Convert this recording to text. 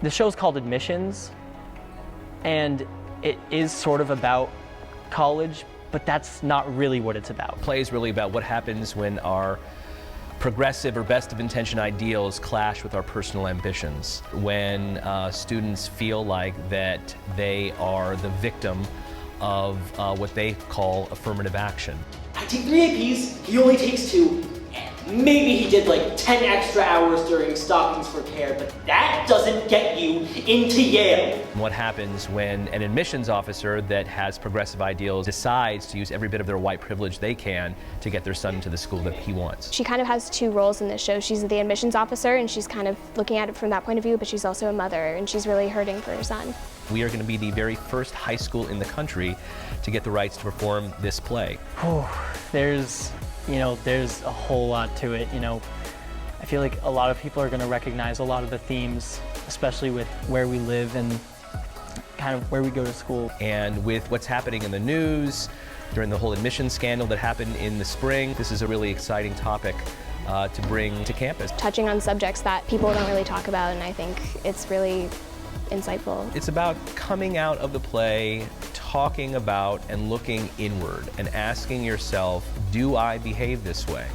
The show's called Admissions, and it is sort of about college, but that's not really what it's about. The play is really about what happens when our progressive or best of intention ideals clash with our personal ambitions, when students feel like that they are the victim of what they call affirmative action. I take 3 APs, he only takes 2, and maybe he did like 10 extra hours during stockings for care, but that doesn't get you into Yale. What happens when an admissions officer that has progressive ideals decides to use every bit of their white privilege they can to get their son into the school that he wants? She kind of has 2 roles in this show. She's the admissions officer, and she's kind of looking at it from that point of view, but she's also a mother, and she's really hurting for her son. We are going to be the very first high school in the country to get the rights to perform this play. There's a whole lot to it. I feel like a lot of people are going to recognize a lot of the themes, especially with where we live and kind of where we go to school. And with what's happening in the news during the whole admission scandal that happened in the spring, this is a really exciting topic to bring to campus. Touching on subjects that people don't really talk about, and I think it's really insightful. It's about coming out of the play, talking about and looking inward and asking yourself, do I behave this way?